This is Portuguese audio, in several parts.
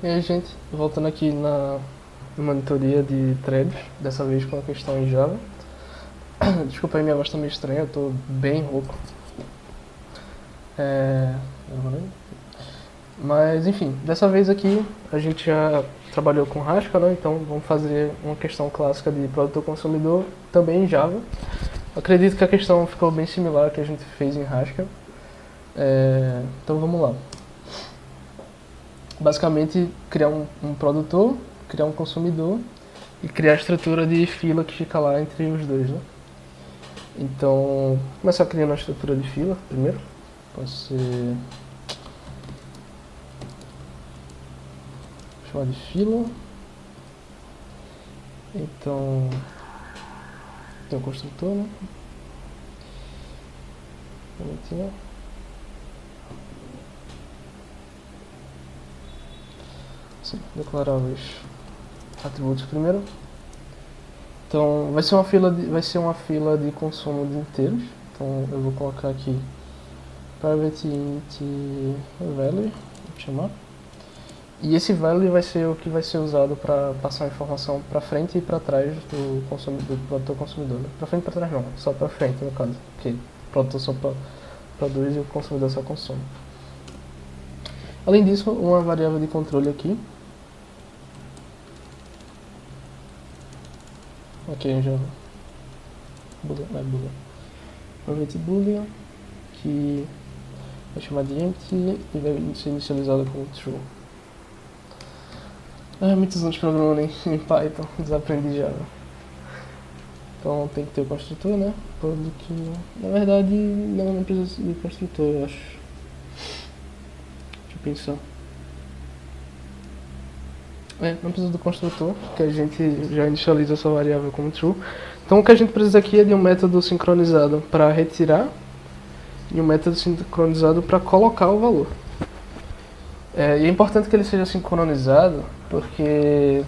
E aí, gente, voltando aqui na monitoria de threads, dessa vez com a questão em Java. Desculpa aí, minha voz tá meio estranha, eu tô bem rouco. É... Mas, enfim, dessa vez aqui a gente já trabalhou com Haskell, né? Então vamos fazer uma questão clássica de produtor-consumidor também em Java. Acredito que a questão ficou bem similar à que a gente fez em Haskell. Então vamos lá. Basicamente, criar um produtor, criar um consumidor e criar a estrutura de fila que fica lá entre os dois, né? Então, começar criando a estrutura de fila primeiro. Pode ser... chamar de fila. Então, tem o construtor, né? Bonitinho. Sim, declarar os atributos primeiro. Então, vai ser uma fila de consumo de inteiros. Então, eu vou colocar aqui private int value, vou chamar. E esse value vai ser o que vai ser usado para passar a informação para frente e para trás do produtor consumidor. Né? Para frente e para trás não, só para frente no caso, porque o produtor só produz e o consumidor só consome. Além disso, uma variável de controle aqui. Ok, já boolean. Private boolean, que vai chamar de empty e vai ser inicializado com true. Muitos anos programando em Python, desaprendi Java. Então tem que ter o construtor, né? Public. Na verdade, não precisa de construtor, eu acho. Deixa eu pensar. Não precisa do construtor, que a gente já inicializa essa variável como true. Então o que a gente precisa aqui é de um método sincronizado para retirar e um método sincronizado para colocar o valor. E é importante que ele seja sincronizado, porque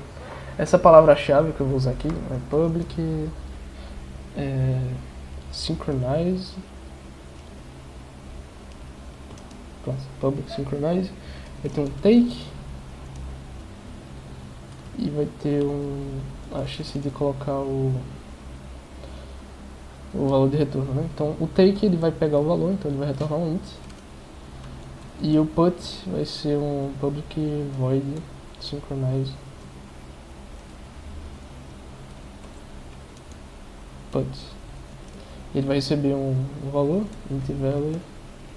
essa palavra-chave que eu vou usar aqui é public synchronize. Pronto, public synchronize. Vai ter um take e vai ter esqueci de colocar o valor de retorno, né? Então o take ele vai pegar o valor, então ele vai retornar um int. E o put vai ser um public void synchronize put. Ele vai receber um valor, int value,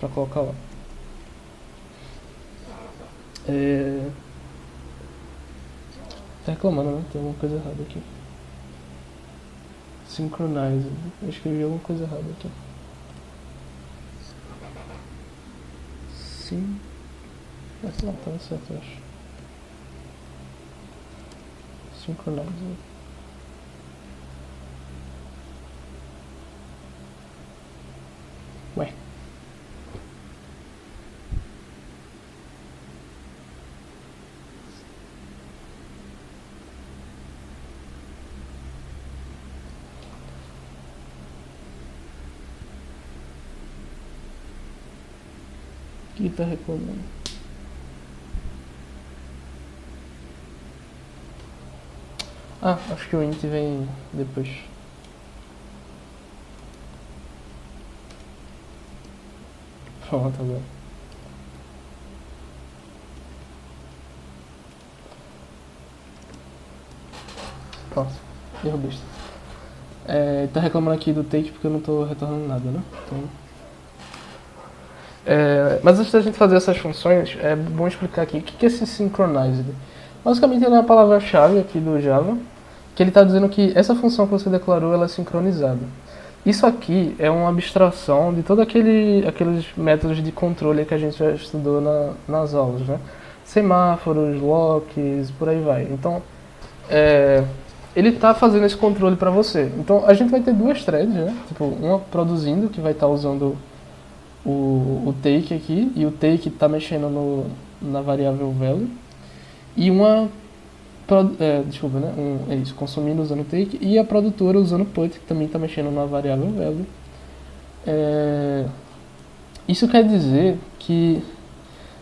para colocar lá. Tá reclamando, né? Tem alguma coisa errada aqui. Synchronize. Eu escrevi alguma coisa errada aqui. Sim. Mas não, tá certo, eu acho. Synchronize. Ué. O que tá reclamando? Acho que o int vem depois. Pronto, agora. Pronto, erro besta. Tá reclamando aqui do take porque eu não tô retornando nada, né? Então... mas antes da gente fazer essas funções, é bom explicar aqui o que é esse synchronized. Basicamente ele é uma palavra-chave aqui do Java, que ele está dizendo que essa função que você declarou ela é sincronizada. Isso aqui é uma abstração de todos aqueles métodos de controle que a gente já estudou nas aulas, né? Semáforos, locks, por aí vai. Então, ele está fazendo esse controle para você. Então, a gente vai ter duas threads, né? Tipo, uma produzindo, que vai estar usando o take aqui, e o take está mexendo na variável value, e uma consumindo usando o take, e a produtora usando o put, que também está mexendo na variável value. Isso quer dizer que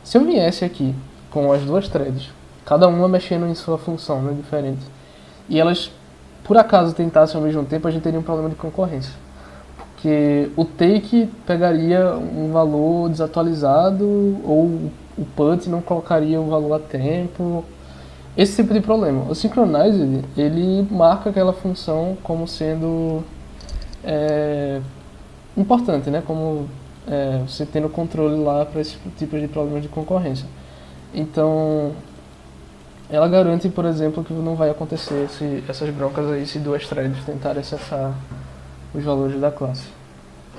se eu viesse aqui com as duas threads cada uma mexendo em sua função, né, diferente. E elas, por acaso, tentassem ao mesmo tempo, a gente teria um problema de concorrência. Porque o take pegaria um valor desatualizado ou o put não colocaria o valor a tempo. Esse tipo de problema. O synchronized, ele marca aquela função como sendo importante, né? Como você tendo controle lá para esse tipo de problemas de concorrência. Então, ela garante, por exemplo, que não vai acontecer essas broncas aí se duas threads tentarem acessar os valores da classe,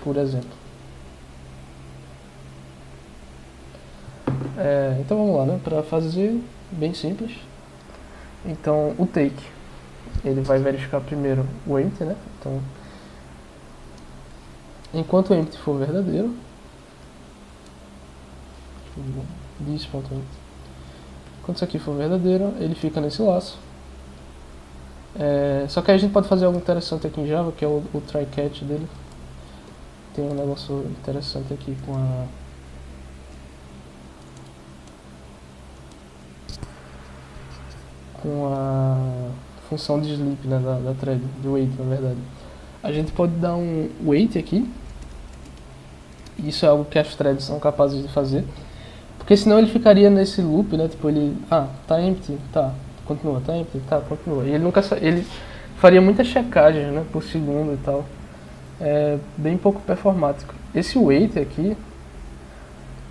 por exemplo. Então vamos lá, né? Para fazer bem simples. Então o take, ele vai verificar primeiro o empty, né? Então, enquanto o empty for verdadeiro, this.empty. Quando isso aqui for verdadeiro, ele fica nesse laço. Só que aí a gente pode fazer algo interessante aqui em Java, que é o try catch dele. Tem um negócio interessante aqui com a função de sleep, né, da thread, de wait, na verdade. A gente pode dar um wait aqui. Isso é algo que as threads são capazes de fazer. Porque senão ele ficaria nesse loop, né? Tipo, ele... tá empty, tá, continua, tá empty, tá, continua. E ele faria muitas checagens, né? Por segundo e tal. É bem pouco performático. Esse wait aqui,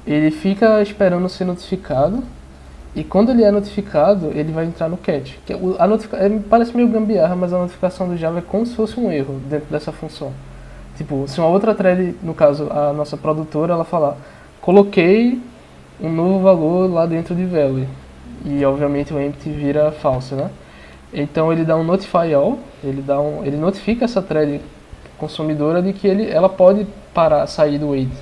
ele fica esperando ser notificado. E quando ele é notificado, ele vai entrar no catch. Que parece meio gambiarra, mas a notificação do Java é como se fosse um erro dentro dessa função. Tipo, se uma outra thread, no caso a nossa produtora, ela falar, coloquei um novo valor lá dentro de value, e obviamente o empty vira false, né? Então ele dá um notify all, ele notifica essa thread consumidora de que ela pode sair do wait.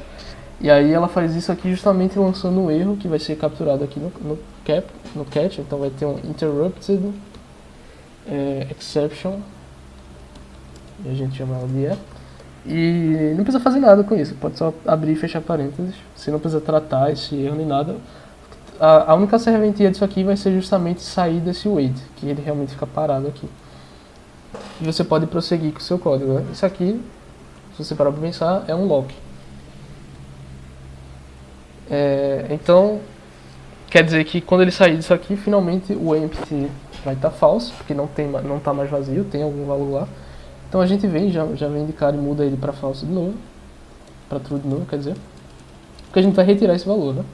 E aí ela faz isso aqui justamente lançando um erro que vai ser capturado aqui no catch, então vai ter um interrupted exception, e a gente chama ela de e não precisa fazer nada com isso, pode só abrir e fechar parênteses, você não precisa tratar esse erro nem nada. A única serventia disso aqui vai ser justamente sair desse wait, que ele realmente fica parado aqui. E você pode prosseguir com o seu código, né? Isso aqui, se você parar para pensar, é um lock. Então, quer dizer que quando ele sair disso aqui, finalmente o empty vai estar false, porque não está mais vazio, tem algum valor lá. Então a gente vem, já vem de cara e muda ele para false de novo, para true de novo, quer dizer, porque a gente vai retirar esse valor, né?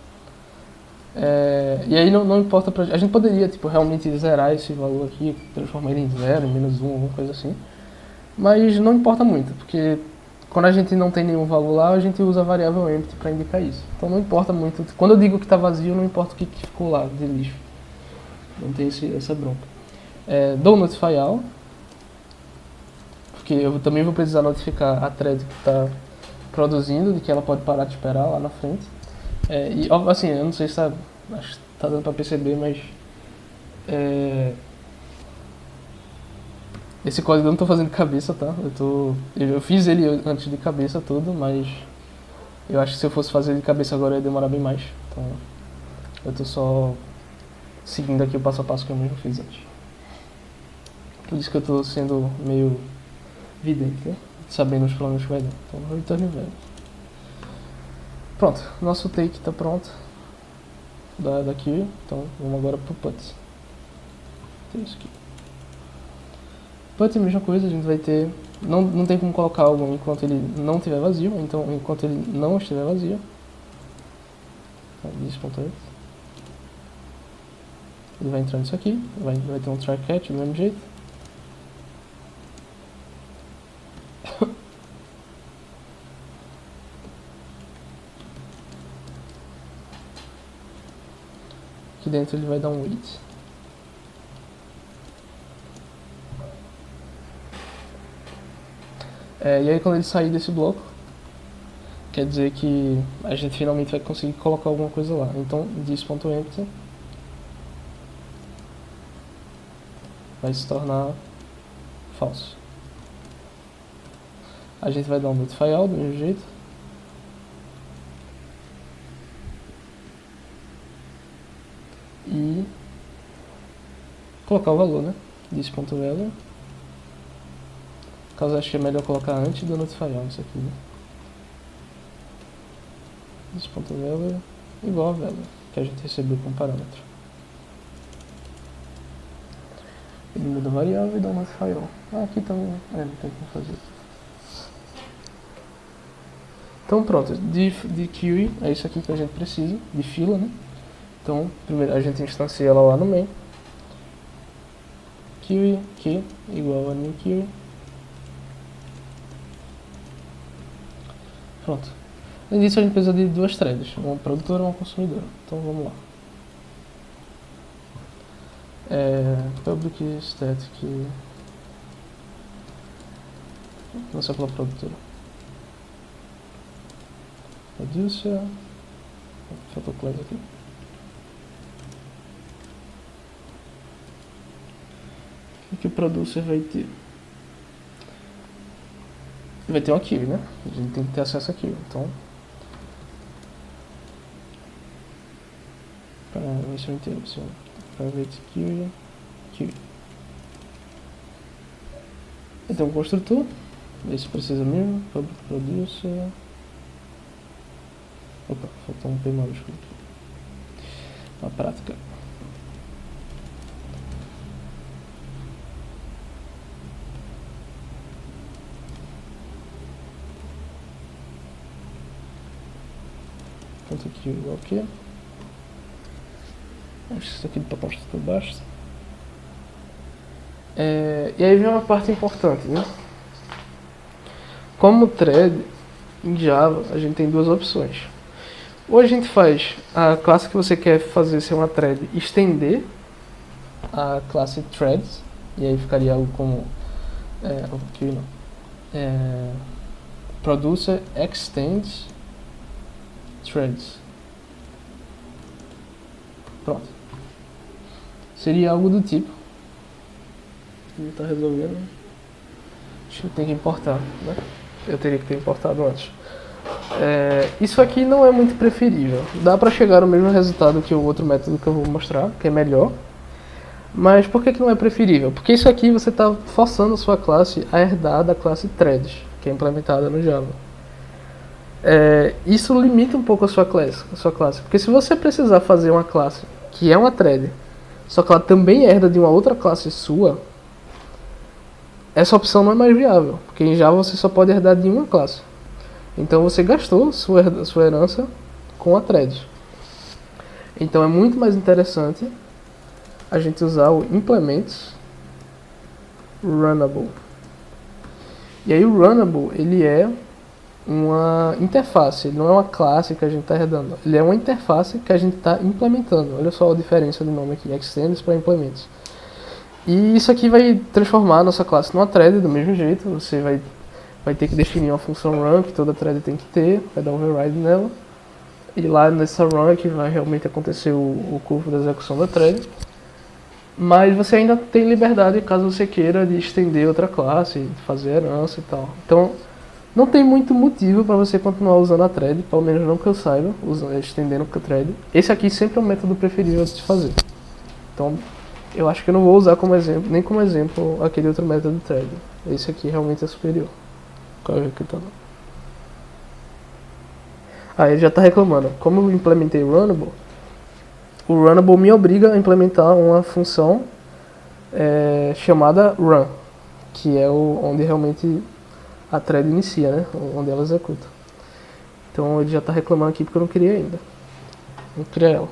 E aí não importa pra gente, a gente poderia tipo, realmente zerar esse valor aqui, transformar ele em 0, em -1, alguma coisa assim, mas não importa muito, porque quando a gente não tem nenhum valor lá, a gente usa a variável empty para indicar isso. Então não importa muito, quando eu digo que está vazio, não importa o que ficou lá de lixo, não tem essa bronca. Dou notify all, porque eu também vou precisar notificar a thread que está produzindo, de que ela pode parar de esperar lá na frente. E assim, eu não sei se acho que tá dando para perceber, mas esse código eu não estou fazendo de cabeça, tá? Eu fiz ele antes de cabeça todo, mas eu acho que se eu fosse fazer de cabeça agora ia demorar bem mais. Então eu estou só seguindo aqui o passo a passo que eu mesmo fiz antes. Por isso que eu estou sendo meio vidente, né? Sabendo os problemas que vai dar. Então return value. Pronto, nosso take está pronto daqui, então vamos agora para o put. Tem isso aqui. Put é a mesma coisa, a gente vai ter, não tem como colocar algo enquanto ele não estiver vazio, então enquanto ele não estiver vazio, this.empty, ele vai entrar nisso aqui, vai ter um try catch do mesmo jeito. Aqui dentro ele vai dar um wait. E aí quando ele sair desse bloco, quer dizer que a gente finalmente vai conseguir colocar alguma coisa lá. Então this.empty vai se tornar falso. A gente vai dar um notify all do mesmo jeito. E colocar o valor, né? This.value. Caso eu acho que é melhor colocar antes do notify all isso aqui, né? This.value igual a value que a gente recebeu como parâmetro. Ele muda a variável e dá um notify all. Aqui também não tem como fazer. Então pronto, de query é isso aqui que a gente precisa, de fila, né? Então primeiro a gente instancia ela lá no main. Query que igual a new query. Pronto. Além disso a gente precisa de duas threads, uma produtora e uma consumidora. Então vamos lá. Public static. Começar pela produtora. Producer. Faltou class aqui. O que o producer vai ter? Vai ter uma query, né? A gente tem que ter acesso a query. Então, para ver se eu entendo, private query. Então, construtor. Esse precisa mesmo. Public producer. Opa, faltou um P maiúsculo aqui. Na prática. Ponto aqui igual aqui. Acho que isso aqui para construtor basta. E aí vem uma parte importante, né? Como thread, em Java, a gente tem duas opções. Ou a gente faz a classe que você quer fazer ser uma thread estender a classe threads, e aí ficaria algo como producer extends threads. Pronto. Seria algo do tipo. Não está resolvendo. Acho que tem que importar, né? Eu teria que ter importado antes. Isso aqui não é muito preferível. Dá para chegar ao mesmo resultado que o outro método que eu vou mostrar, que é melhor. Mas por que não é preferível? Porque isso aqui você está forçando a sua classe a herdar da classe threads, que é implementada no Java. Isso limita um pouco a sua classe. Porque se você precisar fazer uma classe que é uma thread, só que ela também herda de uma outra classe sua, essa opção não é mais viável. Porque em Java você só pode herdar de uma classe. Então você gastou sua herança com a thread. Então é muito mais interessante a gente usar o implements runnable. E aí o runnable, ele é uma interface, ele não é uma classe que a gente está herdando. Ele é uma interface que a gente está implementando. Olha só a diferença de nome aqui, extends para implements. E isso aqui vai transformar a nossa classe numa thread do mesmo jeito. Você vai ter que definir uma função run que toda thread tem que ter, vai dar override nela. E lá nessa run é que vai realmente acontecer o curvo da execução da thread. Mas você ainda tem liberdade, caso você queira, de estender outra classe, fazer herança e tal. Então, não tem muito motivo para você continuar usando a thread, pelo menos não que eu saiba, estendendo a thread. Esse aqui sempre é o método preferível de se fazer. Então, eu acho que eu não vou usar como exemplo, nem como exemplo, aquele outro método thread. Esse aqui realmente é superior. Qual é que tá? Ele já está reclamando. Como eu implementei o Runnable me obriga a implementar uma função chamada run, que é onde realmente a thread inicia, né? Onde ela executa. Então ele já está reclamando aqui porque eu não queria ainda. Não queria ela.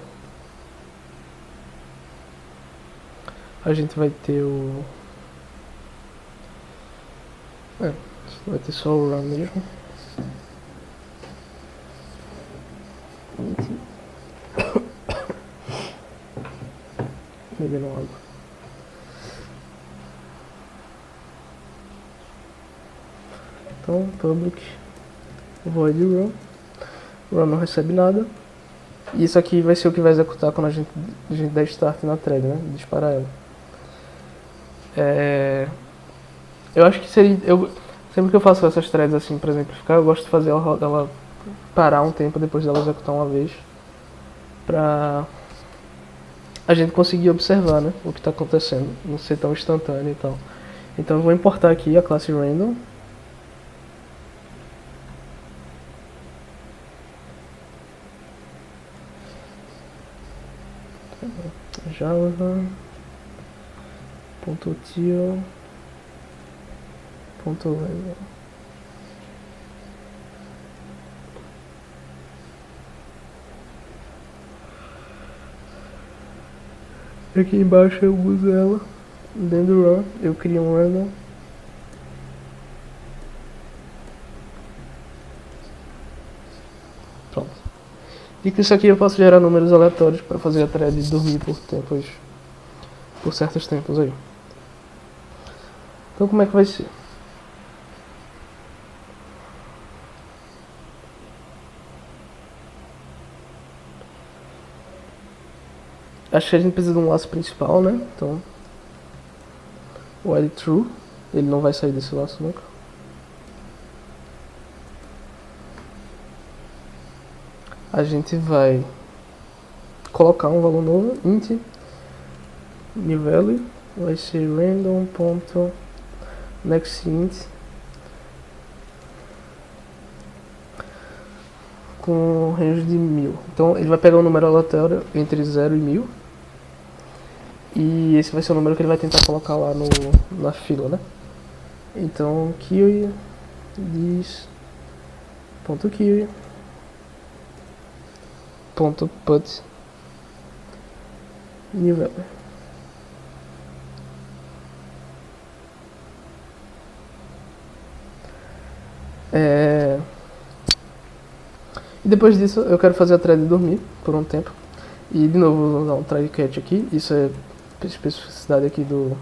A gente vai ter vai ter só o run mesmo. Bebendo água. Então, public void run. Run não recebe nada. E isso aqui vai ser o que vai executar quando a gente der start na thread, né? Disparar ela. Eu acho que seria... sempre que eu faço essas threads assim para exemplificar, eu gosto de fazer ela parar um tempo depois dela executar uma vez. a gente conseguir observar, né, o que está acontecendo, não ser tão instantâneo e tal. Então eu vou importar aqui a classe random. Java.tio.random. Aqui embaixo eu uso ela, dentro do run, eu crio um random. Pronto. E com isso aqui eu posso gerar números aleatórios para fazer a thread dormir por certos tempos aí. Então como é que vai ser? Acho que a gente precisa de um laço principal, né? Então, while true, ele não vai sair desse laço nunca. A gente vai colocar um valor novo, int new value, vai ser random.nextInt com range de 1000. Então ele vai pegar um número aleatório entre 0 e 1000. E esse vai ser o número que ele vai tentar colocar lá na fila, né? Então, query this.query .put new value. E depois disso eu quero fazer a thread dormir por um tempo. E de novo vou usar um try catch aqui. Isso é especificidade aqui do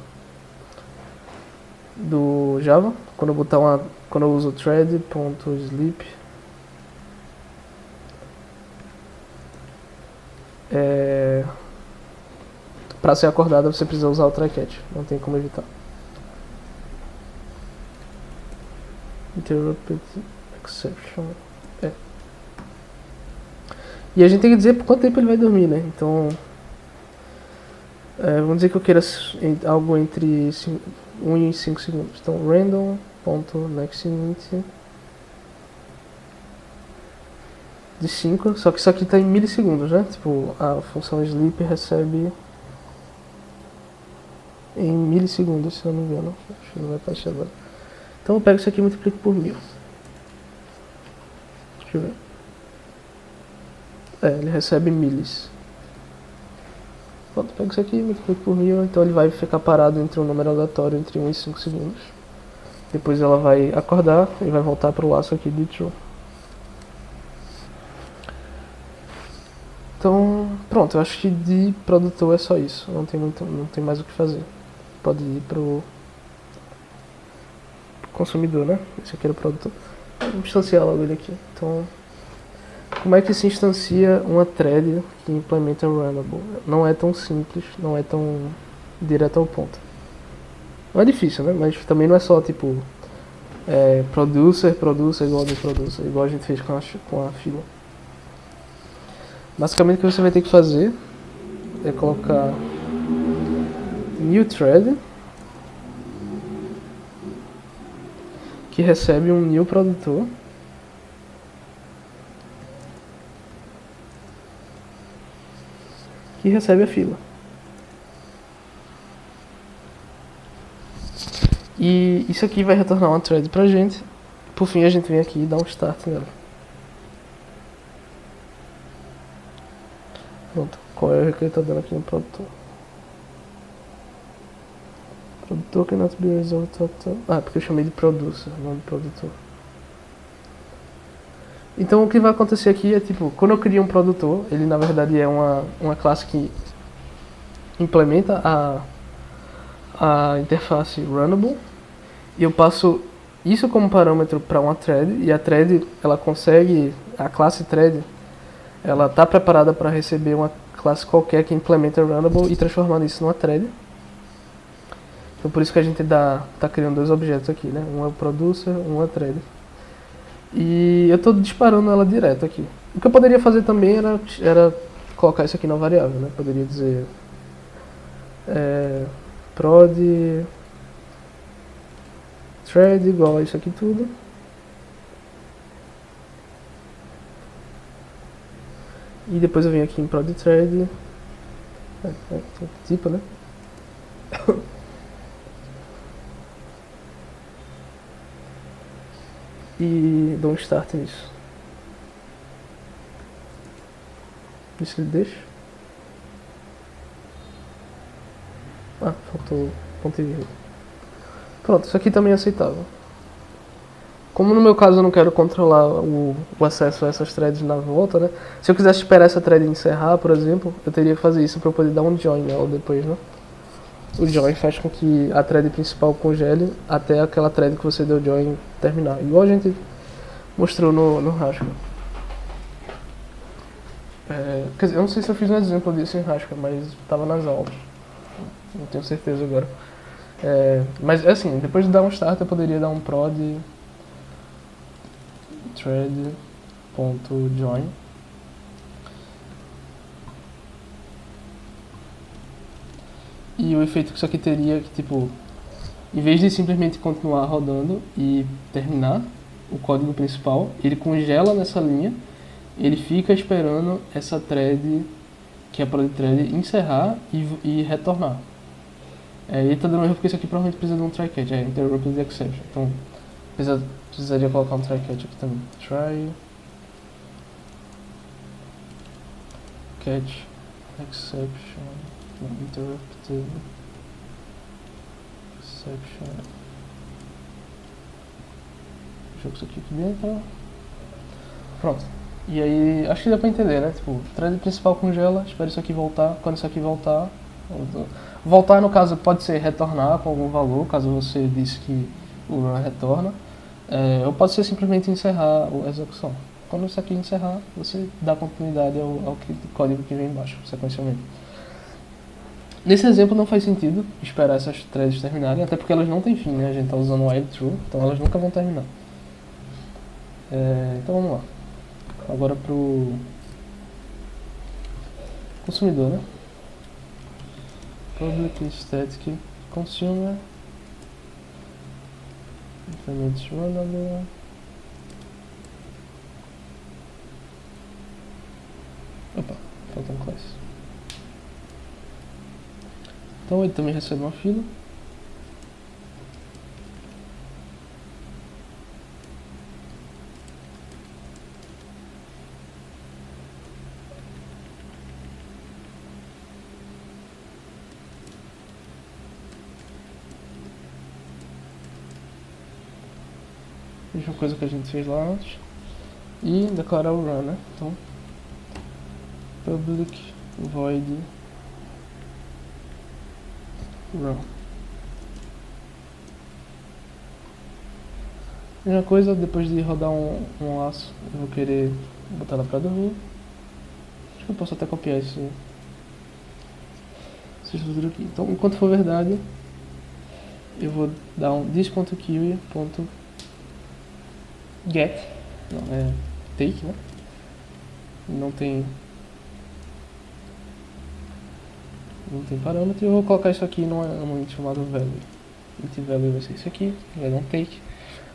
Java. Quando eu uso thread.sleep, para ser acordada você precisa usar o try catch, não tem como evitar. Interrupted exception. E a gente tem que dizer por quanto tempo ele vai dormir, né? Então, vamos dizer que eu queira algo entre 1 e 5 segundos. Então, random.nextInt de 5, só que isso aqui está em milissegundos, né? Tipo, a função sleep recebe em milissegundos, se eu não me engano. Acho que não vai aparecer agora. Então eu pego isso aqui e multiplico por 1000. Deixa eu ver. Ele recebe milis. Pronto, pego isso aqui e multiplico por 1000, então ele vai ficar parado entre um número aleatório entre 1 e 5 segundos. Depois ela vai acordar e vai voltar para o laço aqui de true. Então, pronto, eu acho que de produtor é só isso. Não tem mais o que fazer. Pode ir pro consumidor, né? Esse aqui era o produtor. Vamos instanciar logo ele aqui. Então, como é que se instancia uma thread que implementa o Runnable? Não é tão simples, não é tão direto ao ponto. Não é difícil, né? Mas também não é só tipo producer igual a gente fez com a fila. Basicamente o que você vai ter que fazer é colocar new thread que recebe um new produtor que recebe a fila. E isso aqui vai retornar uma thread pra gente. Por fim a gente vem aqui e dá um start nela. Pronto, qual é o erro que ele está dando aqui no produtor? Produtor cannot be resolved. Porque eu chamei de producer, não de produtor. Então o que vai acontecer aqui é tipo, quando eu crio um produtor, ele na verdade é uma classe que implementa a interface runnable, e eu passo isso como parâmetro para uma thread, e a thread, a classe thread, ela está preparada para receber uma classe qualquer que implementa runnable e transformar isso numa thread. Então por isso que a gente está criando dois objetos aqui, né? Um é o producer, um é a thread. E eu estou disparando ela direto aqui. O que eu poderia fazer também era colocar isso aqui na variável, né? Poderia dizer Prod thread igual a isso aqui tudo. E depois eu venho aqui em prod thread, tipo, né? E dou um start nisso. Isso ele deixa. Faltou ponto e vírgula. Pronto, isso aqui também é aceitável. Como no meu caso eu não quero controlar o acesso a essas threads na volta, né? Se eu quisesse esperar essa thread encerrar, por exemplo, eu teria que fazer isso para eu poder dar um join nela depois, né? O join faz com que a thread principal congele até aquela thread que você deu join terminar. Igual a gente mostrou no Haskell. Quer dizer, eu não sei se eu fiz um exemplo disso em Haskell, mas estava nas aulas. Não tenho certeza agora. Mas assim, depois de dar um start eu poderia dar um prod thread.join e o efeito que isso aqui teria que, tipo, em vez de simplesmente continuar rodando e terminar o código principal, ele congela nessa linha, ele fica esperando essa thread, que é a prod thread, encerrar e retornar. Ele tá dando erro porque isso aqui provavelmente precisa de um try catch, interrupted exception. Então precisaria colocar um try catch aqui também. Try catch exception, interrupted exception. Jogo isso aqui dentro. Pronto. E aí, acho que dá pra entender, né? Tipo, thread principal congela, espera isso aqui voltar. Quando isso aqui voltar, voltar no caso pode ser retornar com algum valor, caso você disse que o run retorna. Ou pode ser simplesmente encerrar a execução. Quando isso aqui encerrar, você dá continuidade ao código que vem embaixo, sequencialmente. Nesse exemplo não faz sentido esperar essas threads terminarem, até porque elas não têm fim, né? A gente está usando while true, então elas nunca vão terminar. Então vamos lá. Agora pro consumidor, né? Public static consumer implements runnable. Opa, falta um class. Então ele também recebe uma fila. Mesma coisa que a gente fez lá antes. E declarar o run, né? Então, public void run. Mesma coisa, depois de rodar um laço, eu vou querer botar ela pra dormir. Acho que eu posso até copiar esse estrutura aqui. Então, enquanto for verdade, eu vou dar um this.query.get, não, é take, né? Não tem parâmetro, e eu vou colocar isso aqui num int chamado value. Int value vai ser isso aqui, vai dar um take.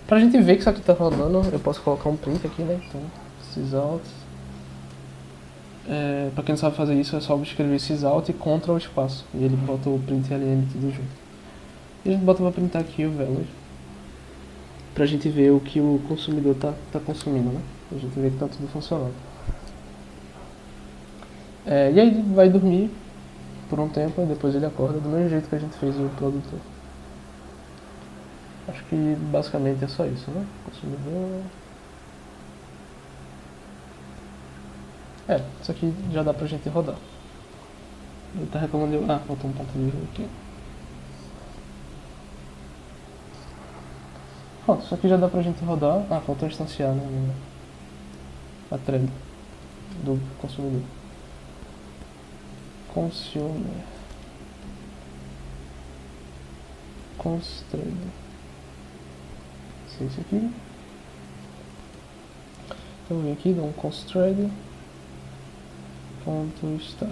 Pra gente ver que isso aqui tá rodando, eu posso colocar um print aqui, né? Então, sysout. Pra quem não sabe fazer isso, é só escrever sysout e Ctrl espaço. E ele bota o print ln tudo junto. E a gente bota pra printar aqui o value. Pra gente ver o que o consumidor tá consumindo, né? Pra gente ver que tá tudo funcionando. E aí ele vai dormir por um tempo e depois ele acorda do mesmo jeito que a gente fez o produtor. Acho que basicamente é só isso, né? Consumidor. Isso aqui já dá pra gente rodar. Ele tá reclamando de... faltou um ponto de vírgula aqui. Pronto, isso aqui já dá pra gente rodar. Faltou instanciar, né? A thread do consumidor. Consumer. Const thread. Esse aqui. Então eu venho aqui, dou um const thread. Ponto start.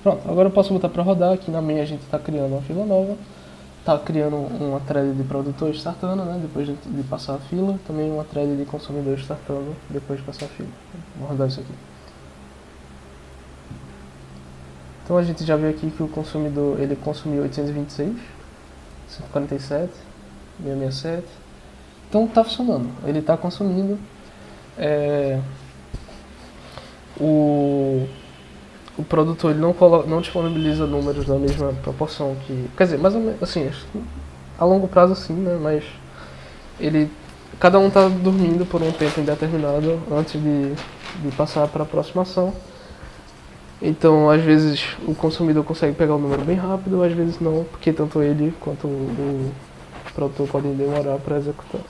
Pronto, agora eu posso botar para rodar. Aqui na main a gente está criando uma fila nova. Está criando uma thread de produtor startando, né, depois de passar a fila. Também uma thread de consumidor startando depois de passar a fila. Vou rodar isso aqui. Então a gente já viu aqui que o consumidor ele consumiu 826, 147, 667. Então está funcionando, ele está consumindo. O produtor ele não disponibiliza números na mesma proporção que... Quer dizer, mais ou menos, assim, a longo prazo sim, né, mas cada um está dormindo por um tempo indeterminado antes de passar para a próxima ação. Então, às vezes, o consumidor consegue pegar o número bem rápido, às vezes não, porque tanto ele quanto o produtor podem demorar para executar.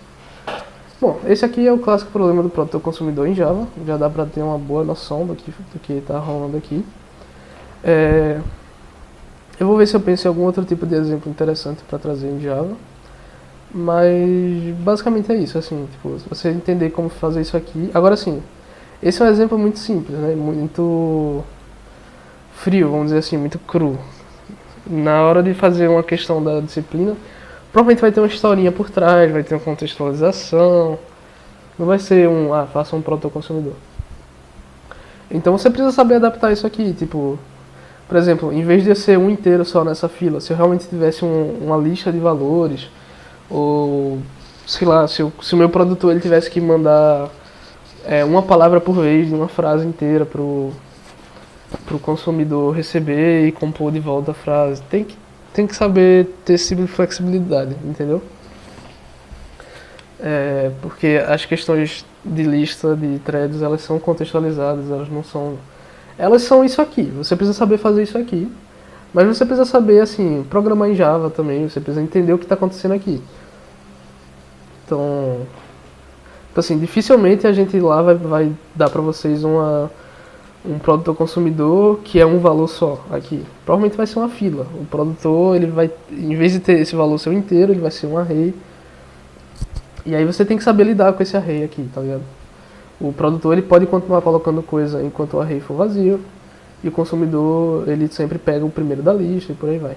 Bom, esse aqui é o clássico problema do produtor consumidor em Java. Já dá para ter uma boa noção do que está rolando aqui. Eu vou ver se eu penso em algum outro tipo de exemplo interessante para trazer em Java. Mas, basicamente é isso, assim, tipo, se você entender como fazer isso aqui... Agora, sim, esse é um exemplo muito simples, né, muito frio, vamos dizer assim, muito cru. Na hora de fazer uma questão da disciplina, provavelmente vai ter uma historinha por trás, vai ter uma contextualização. Não vai ser faça um produtor consumidor. Então você precisa saber adaptar isso aqui, tipo... Por exemplo, em vez de eu ser um inteiro só nessa fila, se eu realmente tivesse uma lista de valores, ou sei lá, se o meu produtor ele tivesse que mandar uma palavra por vez de uma frase inteira pro consumidor receber e compor de volta a frase, tem que saber ter flexibilidade, entendeu? Porque as questões de lista, de threads, elas são contextualizadas, elas não são... Elas são isso aqui, você precisa saber fazer isso aqui, mas você precisa saber, assim, programar em Java também, você precisa entender o que está acontecendo aqui. Então, assim, dificilmente a gente lá vai dar para vocês um produtor consumidor que é um valor só aqui. Provavelmente vai ser uma fila. O produtor, ele vai, em vez de ter esse valor seu inteiro, ele vai ser um array. E aí você tem que saber lidar com esse array aqui, tá ligado? O produtor ele pode continuar colocando coisa enquanto o array for vazio, e o consumidor ele sempre pega o primeiro da lista e por aí vai.